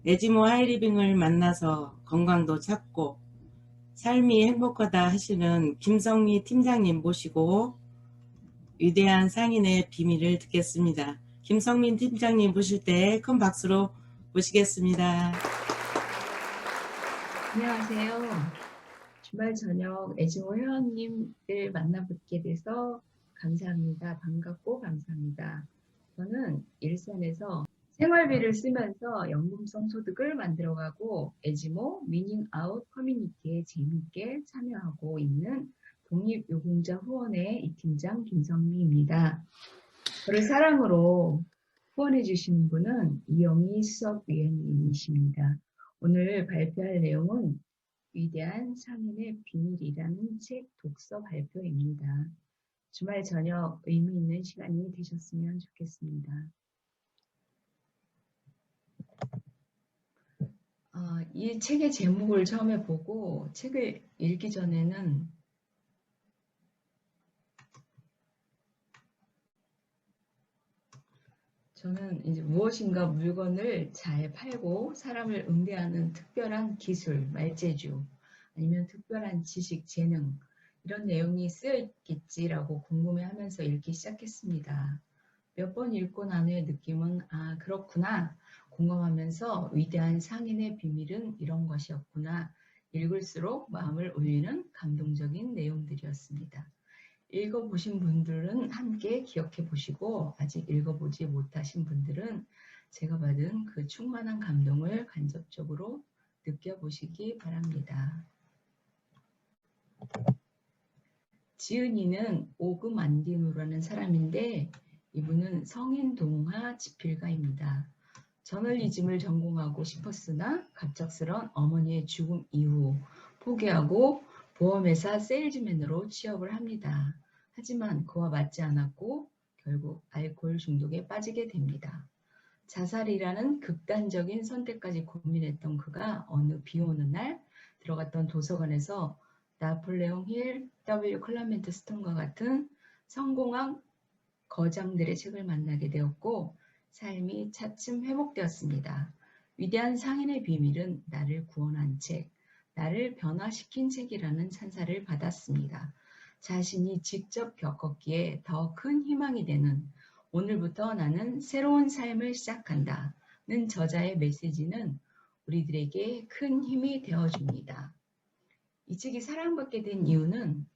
에지모 하이리빙을 만나서 건강도 찾고 삶이 행복하다 하시는 김성미 팀장님 모시고 위대한 상인의 비밀을 듣겠습니다. 김성민 팀장님 모실 때 큰 박수로 모시겠습니다. 안녕하세요. 주말 저녁 에지모 회원님들 만나뵙게 돼서 감사합니다. 반갑고 감사합니다. 저는 일산에서 생활비를 쓰면서 연금성 소득을 만들어가고 에지모 미닝아웃 커뮤니티에 재미있게 참여하고 있는 독립유공자 후원의 이 팀장 김성미입니다. 저를 사랑으로 후원해 주시는 분은 이영희 수석위원님이십니다. 오늘 발표할 내용은 위대한 상인의 비밀이라는 책 독서 발표입니다. 주말 저녁 의미 있는 시간이 되셨으면 좋겠습니다. 이 책의 제목을 처음에 보고 책을 읽기 전에는 저는 이제 무엇인가 물건을 잘 팔고 사람을 응대하는 특별한 기술, 말재주, 아니면 특별한 지식, 재능 이런 내용이 쓰여 있겠지라고 궁금해하면서 읽기 시작했습니다. 몇 번 읽고 난 후의 느낌은 그렇구나 공감하면서 위대한 상인의 비밀은 이런 것이었구나 읽을수록 마음을 울리는 감동적인 내용들이었습니다. 읽어보신 분들은 함께 기억해 보시고 아직 읽어보지 못하신 분들은 제가 받은 그 충만한 감동을 간접적으로 느껴보시기 바랍니다. 지은이는 오금 안디누라는 사람인데 이분은 성인 동화 집필가입니다. 저널리즘을 전공하고 싶었으나 갑작스런 어머니의 죽음 이후 포기하고 보험회사 세일즈맨으로 취업을 합니다. 하지만 그와 맞지 않았고 결국 알코올 중독에 빠지게 됩니다. 자살이라는 극단적인 선택까지 고민했던 그가 어느 비 오는 날 들어갔던 도서관에서 나폴레옹 힐, W. 클라멘트 스톤과 같은 성공한 거장들의 책을 만나게 되었고 삶이 차츰 회복되었습니다. 위대한 상인의 비밀은 나를 구원한 책, 나를 변화시킨 책이라는 찬사를 받았습니다. 자신이 직접 겪었기에 더 큰 희망이 되는 오늘부터 나는 새로운 삶을 시작한다는 저자의 메시지는 우리들에게 큰 힘이 되어줍니다. 이 책이 사랑받게 된 이유는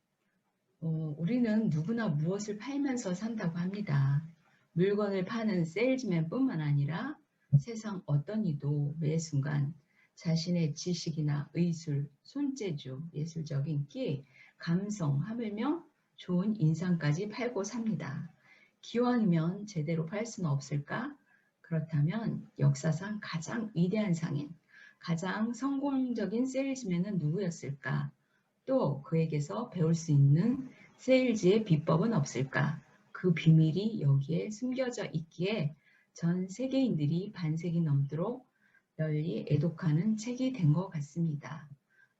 우리는 누구나 무엇을 팔면서 산다고 합니다. 물건을 파는 세일즈맨뿐만 아니라 세상 어떤 이도 매 순간 자신의 지식이나 의술, 손재주, 예술적인 끼, 감성, 하물며 좋은 인상까지 팔고 삽니다. 기왕이면 제대로 팔 수는 없을까? 그렇다면 역사상 가장 위대한 상인, 가장 성공적인 세일즈맨은 누구였을까? 또 그에게서 배울 수 있는 세일즈의 비법은 없을까? 그 비밀이 여기에 숨겨져 있기에 전 세계인들이 반세기 넘도록 널리 애독하는 책이 된 것 같습니다.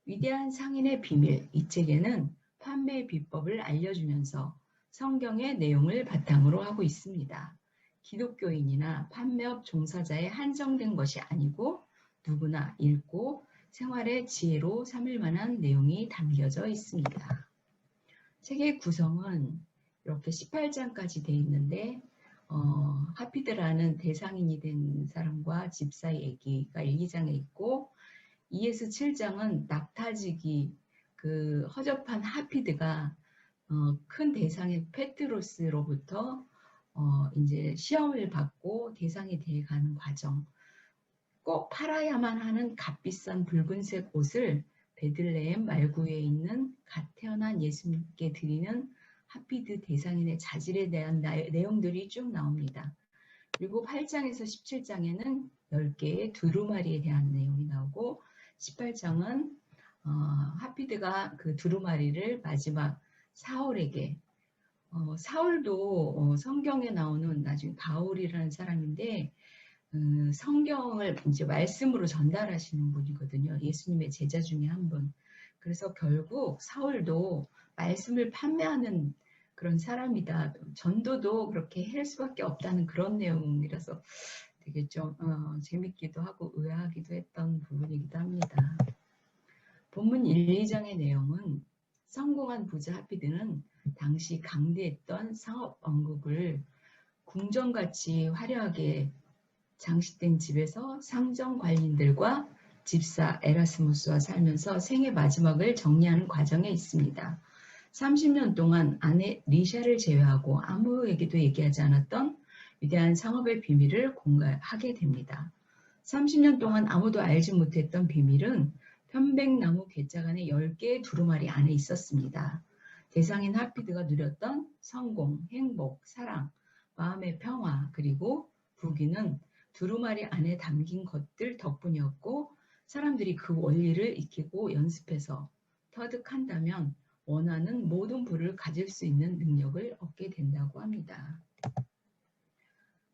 위대한 상인의 비밀, 이 책에는 판매의 비법을 알려주면서 성경의 내용을 바탕으로 하고 있습니다. 기독교인이나 판매업 종사자에 한정된 것이 아니고 누구나 읽고 생활의 지혜로 삼을 만한 내용이 담겨져 있습니다. 책의 구성은 이렇게 18장까지 되어 있는데 하피드라는 대상인이 된 사람과 집사의 얘기가 1, 2장에 있고 2에서 7장은 낙타지기 그 허접한 하피드가 큰 대상인 페트로스로부터 이제 시험을 받고 대상이 돼가는 과정, 꼭 팔아야만 하는 값비싼 붉은색 옷을 베들레헴 말구에 있는 갓 태어난 예수님께 드리는 하피드 대상인의 자질에 대한 내용들이 쭉 나옵니다. 그리고 8장에서 17장에는 10개의 두루마리에 대한 내용이 나오고 18장은 하피드가 그 두루마리를 마지막 사울에게 사울도 성경에 나오는 나중에 바울이라는 사람인데 성경을 이제 말씀으로 전달하시는 분이거든요. 예수님의 제자 중에 한 분. 그래서 결국 사울도 말씀을 판매하는 그런 사람이다. 전도도 그렇게 할 수밖에 없다는 그런 내용이라서 되게 좀 재밌기도 하고 의아하기도 했던 부분이기도 합니다. 본문 1, 2장의 내용은 성공한 부자 하피드는 당시 강대했던 상업 왕국을 궁전같이 화려하게 장식된 집에서 상정 관리인들과 집사 에라스무스와 살면서 생의 마지막을 정리하는 과정에 있습니다. 30년 동안 아내 리샤를 제외하고 아무에게도 얘기하지 않았던 위대한 상업의 비밀을 공개하게 됩니다. 30년 동안 아무도 알지 못했던 비밀은 편백나무 괴짝 안에 10개의 두루마리 안에 있었습니다. 대상인 하피드가 누렸던 성공, 행복, 사랑, 마음의 평화, 그리고 부귀는 두루마리 안에 담긴 것들 덕분이었고 사람들이 그 원리를 익히고 연습해서 터득한다면 원하는 모든 부를 가질 수 있는 능력을 얻게 된다고 합니다.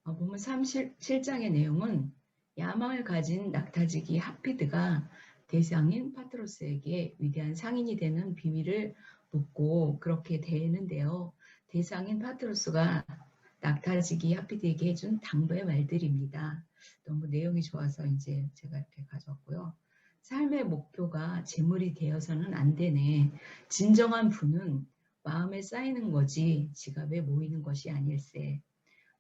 본문 37장의 내용은 야망을 가진 낙타지기 하피드가 대상인 파트로스에게 위대한 상인이 되는 비밀을 묻고 그렇게 되는데요. 대상인 파트로스가 낙타지기 하피드에게 해준 당부의 말들입니다. 너무 내용이 좋아서 이제 제가 이렇게 가져왔고요. 삶의 목표가 재물이 되어서는 안 되네. 진정한 부는 마음에 쌓이는 거지 지갑에 모이는 것이 아닐세.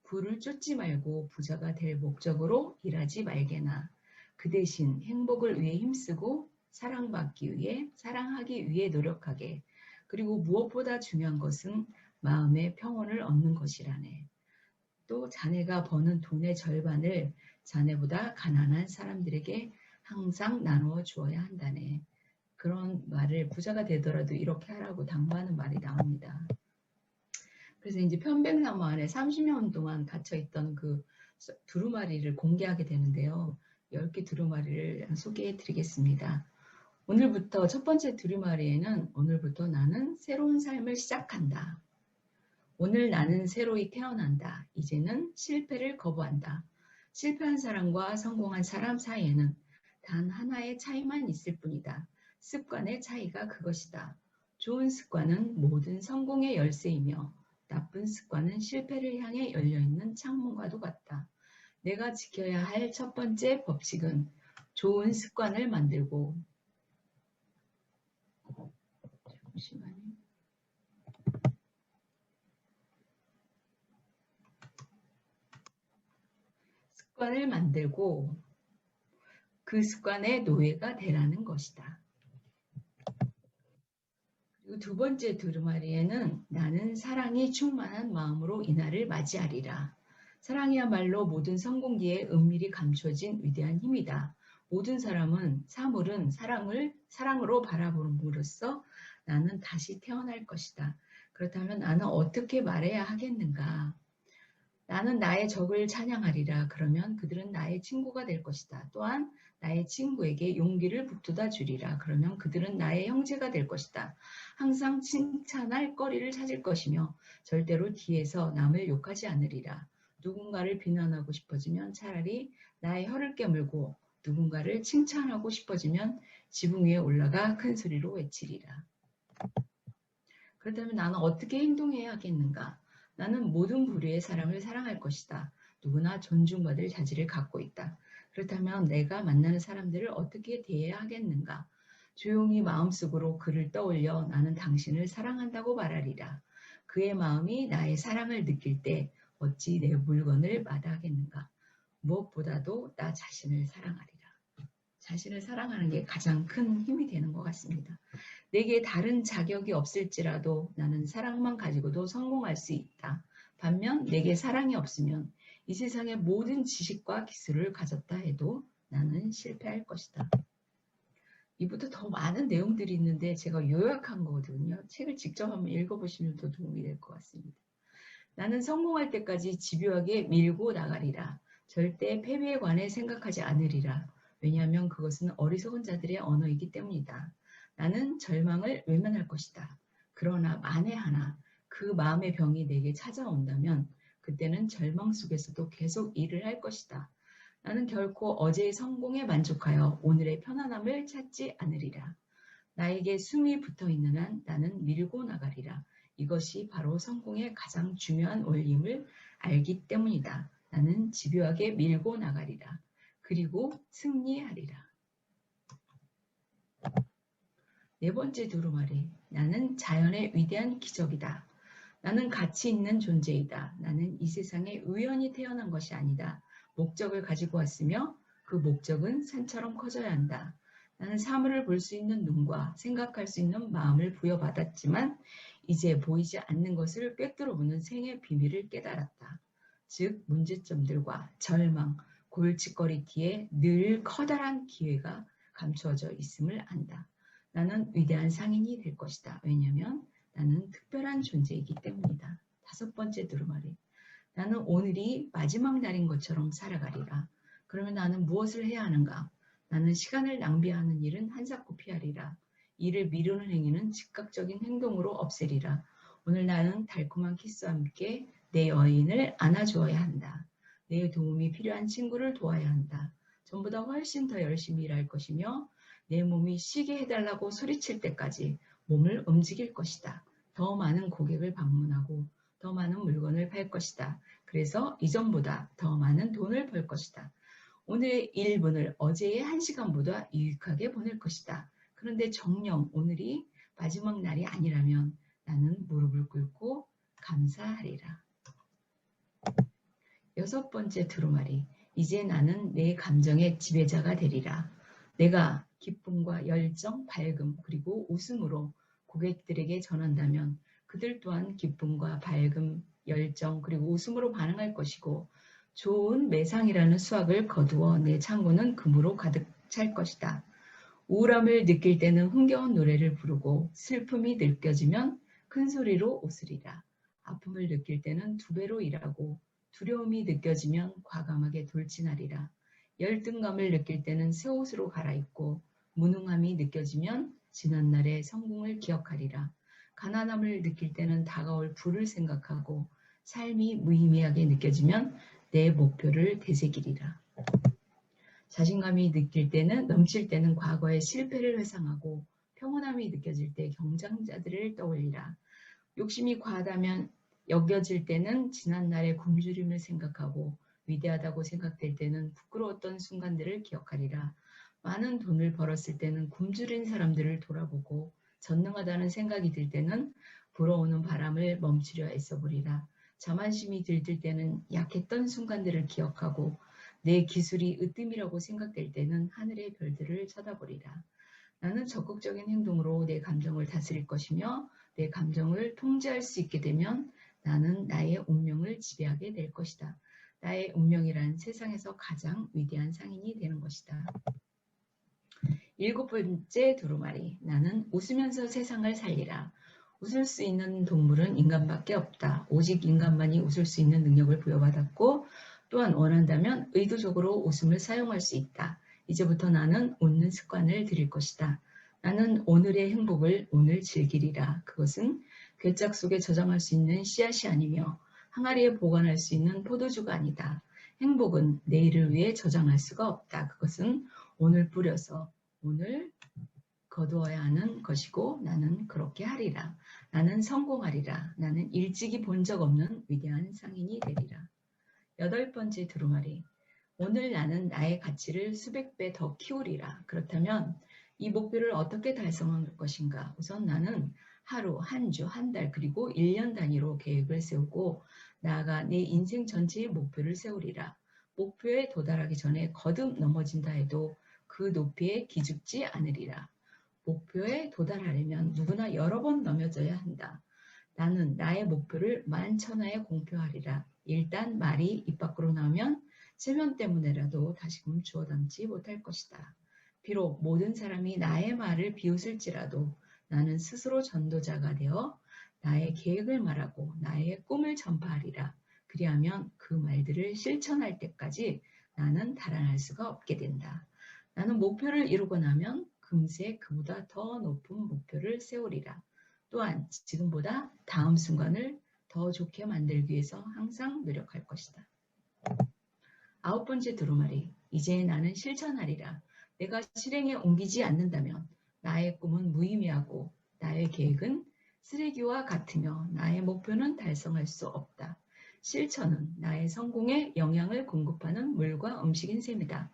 부를 쫓지 말고 부자가 될 목적으로 일하지 말게나. 그 대신 행복을 위해 힘쓰고 사랑받기 위해, 사랑하기 위해 노력하게. 그리고 무엇보다 중요한 것은 마음의 평온을 얻는 것이라네. 또 자네가 버는 돈의 절반을 자네보다 가난한 사람들에게 항상 나누어 주어야 한다네. 그런 말을 부자가 되더라도 이렇게 하라고 당부하는 말이 나옵니다. 그래서 이제 편백나무 안에 30년 동안 갇혀있던 그 두루마리를 공개하게 되는데요. 10개 두루마리를 소개해 드리겠습니다. 오늘부터 첫 번째 두루마리에는 오늘부터 나는 새로운 삶을 시작한다. 오늘 나는 새로이 태어난다. 이제는 실패를 거부한다. 실패한 사람과 성공한 사람 사이에는 단 하나의 차이만 있을 뿐이다. 습관의 차이가 그것이다. 좋은 습관은 모든 성공의 열쇠이며 나쁜 습관은 실패를 향해 열려있는 창문과도 같다. 내가 지켜야 할 첫 번째 법칙은 좋은 습관을 만들고 잠시만요. 습관을 만들고 그 습관의 노예가 되라는 것이다. 그리고 두 번째 두루마리에는 나는 사랑이 충만한 마음으로 이날을 맞이하리라. 사랑이야말로 모든 성공 뒤에 은밀히 감춰진 위대한 힘이다. 모든 사람은 사물은 사랑으로 바라봄으로써 나는 다시 태어날 것이다. 그렇다면 나는 어떻게 말해야 하겠는가? 나는 나의 적을 찬양하리라. 그러면 그들은 나의 친구가 될 것이다. 또한 나의 친구에게 용기를 북돋아 주리라. 그러면 그들은 나의 형제가 될 것이다. 항상 칭찬할 거리를 찾을 것이며 절대로 뒤에서 남을 욕하지 않으리라. 누군가를 비난하고 싶어지면 차라리 나의 혀를 깨물고 누군가를 칭찬하고 싶어지면 지붕 위에 올라가 큰 소리로 외치리라. 그렇다면 나는 어떻게 행동해야 하겠는가? 나는 모든 부류의 사람을 사랑할 것이다. 누구나 존중받을 자질을 갖고 있다. 그렇다면 내가 만나는 사람들을 어떻게 대해야 하겠는가? 조용히 마음속으로 그를 떠올려 나는 당신을 사랑한다고 말하리라. 그의 마음이 나의 사랑을 느낄 때 어찌 내 물건을 마다하겠는가? 무엇보다도 나 자신을 사랑하리라. 자신을 사랑하는 게 가장 큰 힘이 되는 것 같습니다. 내게 다른 자격이 없을지라도 나는 사랑만 가지고도 성공할 수 있다. 반면 내게 사랑이 없으면 이 세상의 모든 지식과 기술을 가졌다 해도 나는 실패할 것이다. 이보다 더 많은 내용들이 있는데 제가 요약한 거거든요. 책을 직접 한번 읽어보시면 더 도움이 될 것 같습니다. 나는 성공할 때까지 집요하게 밀고 나가리라. 절대 패배에 관해 생각하지 않으리라. 왜냐하면 그것은 어리석은 자들의 언어이기 때문이다. 나는 절망을 외면할 것이다. 그러나 만에 하나 그 마음의 병이 내게 찾아온다면 그때는 절망 속에서도 계속 일을 할 것이다. 나는 결코 어제의 성공에 만족하여 오늘의 편안함을 찾지 않으리라. 나에게 숨이 붙어있는 한 나는 밀고 나가리라. 이것이 바로 성공의 가장 중요한 원리임을 알기 때문이다. 나는 집요하게 밀고 나가리라. 그리고 승리하리라. 네 번째 두루마리. 나는 자연의 위대한 기적이다. 나는 가치 있는 존재이다. 나는 이 세상에 우연히 태어난 것이 아니다. 목적을 가지고 왔으며 그 목적은 산처럼 커져야 한다. 나는 사물을 볼 수 있는 눈과 생각할 수 있는 마음을 부여받았지만 이제 보이지 않는 것을 꿰뚫어 보는 생의 비밀을 깨달았다. 즉 문제점들과 절망, 골칫거리 뒤에 늘 커다란 기회가 감추어져 있음을 안다. 나는 위대한 상인이 될 것이다. 왜냐하면 나는 특별한 존재이기 때문이다. 다섯 번째 두루마리. 나는 오늘이 마지막 날인 것처럼 살아가리라. 그러면 나는 무엇을 해야 하는가? 나는 시간을 낭비하는 일은 한사코 피하리라. 일을 미루는 행위는 즉각적인 행동으로 없애리라. 오늘 나는 달콤한 키스와 함께 내 여인을 안아주어야 한다. 내 도움이 필요한 친구를 도와야 한다. 전보다 훨씬 더 열심히 일할 것이며 내 몸이 쉬게 해달라고 소리칠 때까지 몸을 움직일 것이다. 더 많은 고객을 방문하고 더 많은 물건을 팔 것이다. 그래서 이전보다 더 많은 돈을 벌 것이다. 오늘의 1분을 어제의 1시간보다 유익하게 보낼 것이다. 그런데 정녕 오늘이 마지막 날이 아니라면 나는 무릎을 꿇고 감사하리라. 여섯 번째 두루마리. 이제 나는 내 감정의 지배자가 되리라. 내가 기쁨과 열정, 밝음, 그리고 웃음으로 고객들에게 전한다면 그들 또한 기쁨과 밝음, 열정, 그리고 웃음으로 반응할 것이고 좋은 매상이라는 수확을 거두어 내 창고는 금으로 가득 찰 것이다. 우울함을 느낄 때는 흥겨운 노래를 부르고 슬픔이 느껴지면 큰 소리로 웃으리라. 아픔을 느낄 때는 두 배로 일하고 두려움이 느껴지면 과감하게 돌진하리라. 열등감을 느낄 때는 새 옷으로 갈아입고 무능함이 느껴지면 지난날의 성공을 기억하리라. 가난함을 느낄 때는 다가올 불을 생각하고 삶이 무의미하게 느껴지면 내 목표를 되새기리라. 자신감이 넘칠 때는 과거의 실패를 회상하고 평온함이 느껴질 때 경쟁자들을 떠올리라. 욕심이 과하다면 여겨질 때는 지난날의 굶주림을 생각하고 위대하다고 생각될 때는 부끄러웠던 순간들을 기억하리라. 많은 돈을 벌었을 때는 굶주린 사람들을 돌아보고 전능하다는 생각이 들 때는 불어오는 바람을 멈추려 애써보리라. 자만심이 들뜰 때는 약했던 순간들을 기억하고 내 기술이 으뜸이라고 생각될 때는 하늘의 별들을 쳐다보리라. 나는 적극적인 행동으로 내 감정을 다스릴 것이며 내 감정을 통제할 수 있게 되면 나는 나의 운명을 지배하게 될 것이다. 나의 운명이란 세상에서 가장 위대한 상인이 되는 것이다. 일곱 번째 두루마리. 나는 웃으면서 세상을 살리라. 웃을 수 있는 동물은 인간밖에 없다. 오직 인간만이 웃을 수 있는 능력을 부여받았고 또한 원한다면 의도적으로 웃음을 사용할 수 있다. 이제부터 나는 웃는 습관을 들일 것이다. 나는 오늘의 행복을 오늘 즐기리라. 그것은 괴짝 속에 저장할 수 있는 씨앗이 아니며 항아리에 보관할 수 있는 포도주가 아니다. 행복은 내일을 위해 저장할 수가 없다. 그것은 오늘 뿌려서 오늘 거두어야 하는 것이고 나는 그렇게 하리라. 나는 성공하리라. 나는 일찍이 본 적 없는 위대한 상인이 되리라. 여덟 번째 두루마리. 오늘 나는 나의 가치를 수백 배 더 키우리라. 그렇다면 이 목표를 어떻게 달성할 것인가? 우선 나는 하루, 한 주, 한 달, 그리고 1년 단위로 계획을 세우고 나아가 내 인생 전체의 목표를 세우리라. 목표에 도달하기 전에 거듭 넘어진다 해도 그 높이에 기죽지 않으리라. 목표에 도달하려면 누구나 여러 번 넘어져야 한다. 나는 나의 목표를 만천하에 공표하리라. 일단 말이 입 밖으로 나오면 체면 때문에라도 다시금 주워 담지 못할 것이다. 비록 모든 사람이 나의 말을 비웃을지라도 나는 스스로 전도자가 되어 나의 계획을 말하고 나의 꿈을 전파하리라. 그리하면 그 말들을 실천할 때까지 나는 달아날 수가 없게 된다. 나는 목표를 이루고 나면 금세 그보다 더 높은 목표를 세우리라. 또한 지금보다 다음 순간을 더 좋게 만들기 위해서 항상 노력할 것이다. 아홉 번째 두루마리. 이제 나는 실천하리라. 내가 실행에 옮기지 않는다면 나의 꿈은 무의미하고 나의 계획은 쓰레기와 같으며 나의 목표는 달성할 수 없다. 실천은 나의 성공에 영향을 공급하는 물과 음식인 셈이다.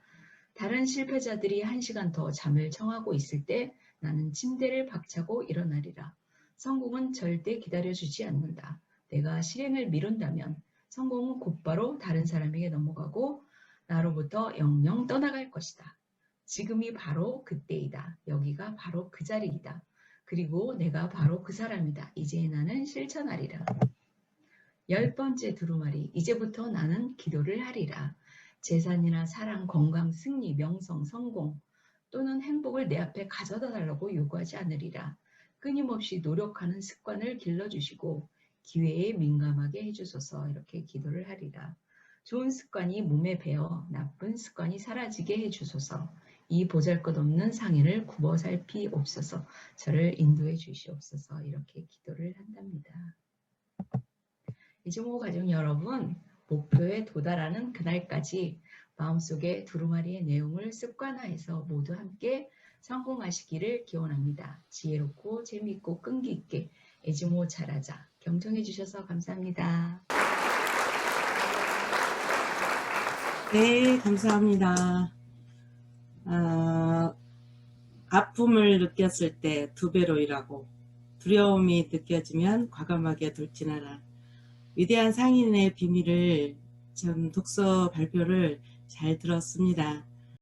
다른 실패자들이 1시간 더 잠을 청하고 있을 때 나는 침대를 박차고 일어나리라. 성공은 절대 기다려주지 않는다. 내가 실행을 미룬다면 성공은 곧바로 다른 사람에게 넘어가고 나로부터 영영 떠나갈 것이다. 지금이 바로 그때이다. 여기가 바로 그 자리이다. 그리고 내가 바로 그 사람이다. 이제 나는 실천하리라. 10번째 두루마리. 이제부터 나는 기도를 하리라. 재산이나 사랑, 건강, 승리, 명성, 성공 또는 행복을 내 앞에 가져다 달라고 요구하지 않으리라. 끊임없이 노력하는 습관을 길러주시고 기회에 민감하게 해주소서. 이렇게 기도를 하리라. 좋은 습관이 몸에 배어 나쁜 습관이 사라지게 해주소서. 이 보잘것없는 상인을 굽어 살피옵소서. 저를 인도해 주시옵소서. 이렇게 기도를 한답니다. 이종호 가족 여러분, 목표에 도달하는 그날까지 마음속에 두루마리의 내용을 습관화해서 모두 함께 성공하시기를 기원합니다. 지혜롭고 재미있고 끈기 있게 애지모 잘하자. 경청해 주셔서 감사합니다. 네, 감사합니다. 아픔을 느꼈을 때 2배로 일하고 두려움이 느껴지면 과감하게 돌진하라. 위대한 상인의 비밀을 좀 독서 발표를 잘 들었습니다.